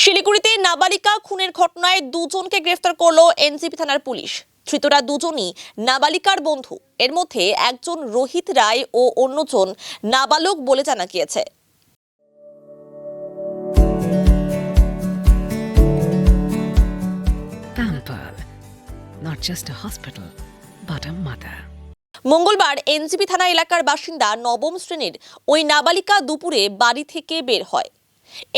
শিলিগুড়িতে নাবালিকা খুনের ঘটনায় দুজনকে গ্রেফতার করলো এনজেপি থানার পুলিশ। ধৃতরা দুজনই নাবালিকার বন্ধু। এর মধ্যে একজন রোহিত রায় ও অন্যজন নাবালক বলে জানা গিয়েছে। Pampered, not just a hospital, but a mother. মঙ্গলবার এনজেপি থানা এলাকার বাসিন্দা নবম শ্রেণীর ওই নাবালিকা দুপুরে বাড়ি থেকে বের হয়।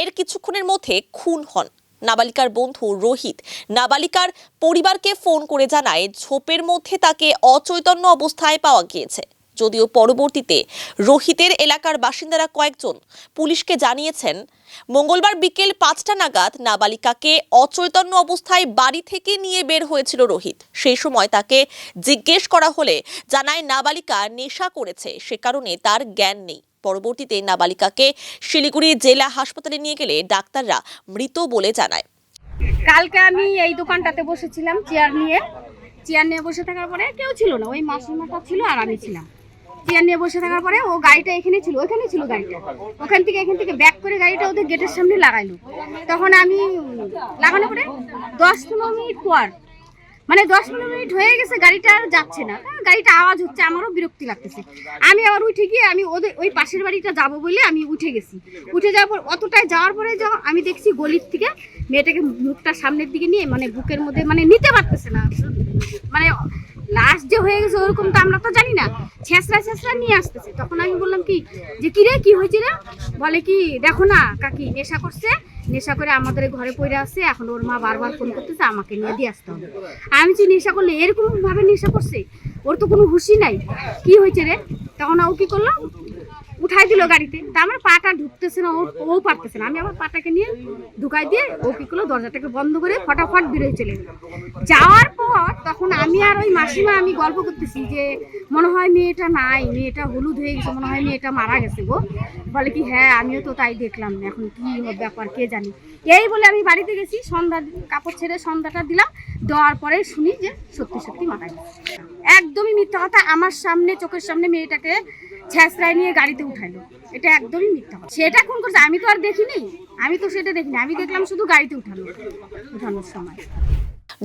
এর কিছুক্ষণের মধ্যে খুন হন। নাবালিকার বন্ধু রোহিত নাবালিকার পরিবারকে ফোন করে জানায় ঝোপের মধ্যে তাকে অচৈতন্য অবস্থায় পাওয়া গিয়েছে। যদিও পরবর্তীতে রোহিতের এলাকার বাসিন্দারা কয়েকজন পুলিশকে জানিয়েছেন মঙ্গলবার বিকেল 5টা নাগাদ নাবালিকাকে অচৈতন্য অবস্থায় বাড়ি থেকে নিয়ে বের হয়েছিল রোহিত। সেই সময় তাকে জিজ্ঞেস করা হলে জানায় নাবালিকা নেশা করেছে, সে কারণে তার জ্ঞান নেই। পরবর্তীতে নাবালিকাকে শিলিগুড়ি জেলা হাসপাতালে নিয়ে গেলে ডাক্তাররা মৃত বলে জানায়। কালকে আমি এই দোকানটাতে বসেছিলাম চেয়ার নিয়ে বসে থাকার পরে কেউ ছিল না, ওই মাসিমাটা ছিল আর আমি ছিলাম। চেয়ার নিয়ে বসে থাকার পরে ও গাড়িটা এখানে ছিল গাড়িটা, এখান থেকে ব্যাক করে গাড়িটা ওদের গেটের সামনে লাগাইলো। তখন আমি লাগানোর পরে 10-15 মিনিট পর, মানে 10-15 মিনিট হয়ে গেছে, গাড়িটা আর যাচ্ছে না, গাড়িটা আওয়াজ হচ্ছে, আমারও বিরক্তি লাগতেছে। আমি আবার উঠে গিয়ে আমি ওদের ওই পাশের বাড়িটা যাবো বলে আমি উঠে গেছি। উঠে যাওয়ার পর অতটাই যাওয়ার পরে আমি দেখছি গলির থেকে মেয়েটাকে মুখটা সামনের দিকে নিয়ে, মানে বুকের মধ্যে, মানে নিতে পারতেছে না, মানে লাস্ট যে হয়ে গেছে ওরকম তো আমরা তো জানি না, ছেঁচড়া নিয়ে আসতেছে। তখন আমি বললাম কি যে কিরে কি হয়েছে রে? বলে কি দেখো না কাকি নেশা করছে, নেশা করে আমাদের ঘরে পড়ে আসছে, এখন ওর মা বারবার ফোন করতেছে আমাকে নিয়ে দিয়ে আসতে হবে। আমি যে নেশা করলে এরকম ভাবে নেশা করছে, ওর তো কোনো হুঁশই নাই, কি হয়েছে রে? তখন ও কি করলো, উঠাই দিল গাড়িতে। তা আমার পাটা ঢুকতেছে না, ও পারতেছে না। আমি আমার পাটাকে নিয়ে ঢুকাই দিয়ে ও কি করলো, দরজাটাকে বন্ধ করে ফটাফট বেরোয় চলে গেল। যাওয়ার পর তখন আমি আর ওই মাসিমা আমি গল্প করতেছি যে মনে হয় মেয়েটা নাই, মেয়েটা হলুদ হয়ে গেছে, মনে হয় মেয়েটা মারা গেছে গো। বলে কি হ্যাঁ আমিও তো তাই দেখলাম, এখন কি ব্যাপার কে জানি। এই বলে আমি বাড়িতে গেছি, সন্ধ্যা কাপড় ছেড়ে সন্ধ্যাটা দিলাম, দেওয়ার পরে শুনি যে সত্যি মারা গেছে। একদমই মিথ্যা কথা, আমার সামনে চোখের সামনে মেয়েটাকে ছেঁচড়ায় নিয়ে গাড়িতে উঠাইলো, এটা একদমই মিথ্যা কথা। সেটা খুন করছে আমি তো আর দেখিনি, আমি দেখলাম শুধু গাড়িতে উঠানোর সময়।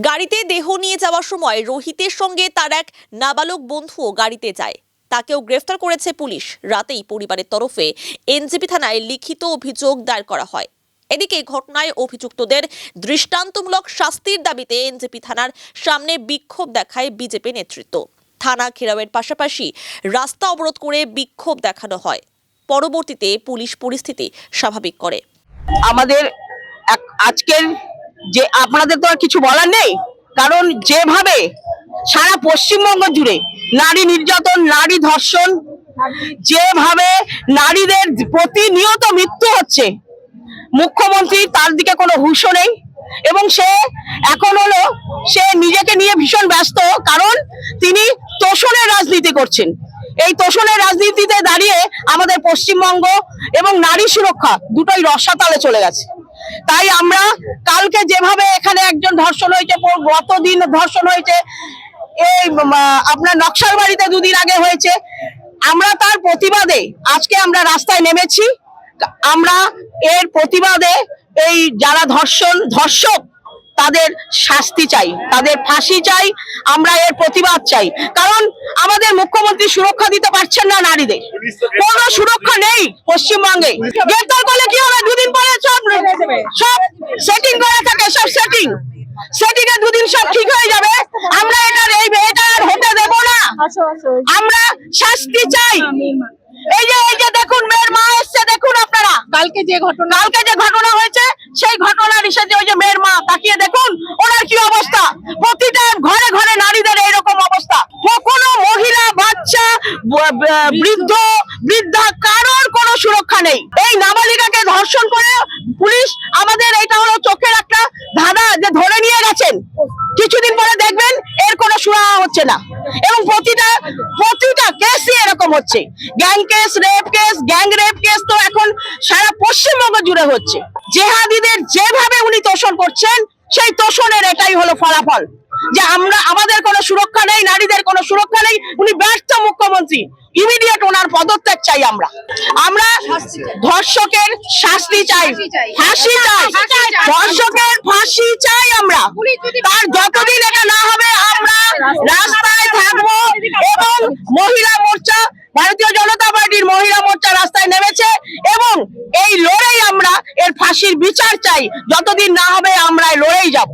গাড়িতে দেহ নিয়ে যাওয়ার সময় রোহিতের সঙ্গে তার এক নাবালক বন্ধুও গাড়িতে যায়। তাকেও গ্রেফতার করেছে পুলিশ। রাতেই পরিবারের তরফে এনজেপি থানায় লিখিত অভিযোগ দায়ের করা হয়। এদিকে ঘটনায় অভিযুক্তদের দৃষ্টান্তমূলক শাস্তির দাবিতে এনজেপি থানার সামনে বিক্ষোভ দেখায় বিজেপি নেতৃত্ব। থানা ঘেরাওয়ের পাশাপাশি রাস্তা অবরোধ করে বিক্ষোভ দেখানো হয়। পরবর্তীতে পুলিশ পরিস্থিতি স্বাভাবিক করে। আমাদের আজকের যে আপনাদের তো আর কিছু বলার নেই, কারণ যেভাবে সারা পশ্চিমবঙ্গ জুড়ে নারী নির্যাতন, নারী ধর্ষণ, যেভাবে নারীদের প্রতিনিয়ত মৃত্যু হচ্ছে, মুখ্যমন্ত্রী তার দিকে কোনো হুঁশও নেই। এবং সে এখন হলো সে নিজেকে নিয়ে ভীষণ ব্যস্ত, কারণ তিনি তোষণের রাজনীতি করছেন। এই তোষণের রাজনীতিতে দাঁড়িয়ে আমাদের পশ্চিমবঙ্গ এবং নারী সুরক্ষা দুটোই রসাতলে চলে গেছে। তাই আমরা কালকে যেভাবে এখানে একজন ধর্ষণ হয়েছে, গতদিন ধর্ষণ হয়েছে, এই আপনার নকশাল বাড়িতে 2 দিন আগে হয়েছে, আমরা তার প্রতিবাদে আজকে আমরা রাস্তায় নেমেছি। আমরা এর প্রতিবাদে এই যারা ধর্ষক তাদের শাস্তি চাই, তাদের ফাঁসি চাই, আমরা এর প্রতিবাদ চাই। কারণ আমাদের মুখ্যমন্ত্রী সুরক্ষা দিতে পারছেন না নারীদের, কোনো সুরক্ষা নেই পশ্চিমবঙ্গে। গ্রেফতার করলে কি হবে, 2 দিন পরে সব সেটিং করে থাকে, সব সেটিং এ 2 দিন সব ঠিক হয়ে যাবে। আমরা এটা আর হতে দেব না, আমরা শাস্তি চাই। এই যে দেখুন মেয়ের মা এসছে, দেখুন আপনারা কালকে যে ঘটনা হয়েছে সেই ঘটনার হিসেবে ওই যে মেয়ের মা তাকিয়ে দেখুন ওনার কি অবস্থা। প্রতিটা ঘরে ঘরে নারীদের এইরকম অবস্থা, কোনো মহিলা, বাচ্চা, বৃদ্ধা কারোর কোনো সুরক্ষা নেই। এই নাবালিকাকে ধর্ষণ করে পুলিশ আমাদের, এটা হলো চোখের একটা ধাঁধা যে ধরে নিয়ে গেছেন, কিছুদিন পরে দেখবেন এর কোনো সুরাহা হচ্ছে না। এবং প্রতিটা কেসই এরকম হচ্ছে, গ্যাং রেপ কেস তো এখন সারা পশ্চিমবঙ্গ জুড়ে হচ্ছে। জেহাদিদের যেভাবে উনি তোষণ করছেন, সেই তোষণের এটাই হলো ফলাফল যে আমাদের কোনো সুরক্ষা নেই, নারীদের কোনো সুরক্ষা নেই। উনি ব্যর্থ মুখ্যমন্ত্রী, ইমিডিয়েট ওনার পদত্যাগ চাই। আমরা ধর্ষকের শাস্তি চাই, ফাঁসি চাই। ধর্ষকের ফাঁসি চাই আমরা। তার যতদিন এটা না হবে আমরা রাস্তায় থাকবো। এবং মহিলা মোর্চা, ভারতীয় জনতা পার্টির মহিলা মোর্চা রাস্তায় নেমেছে এবং এই লড়াই আমরা এর ফাঁসির বিচার চাই। যতদিন না হবে আমরা এই লড়াই যাব।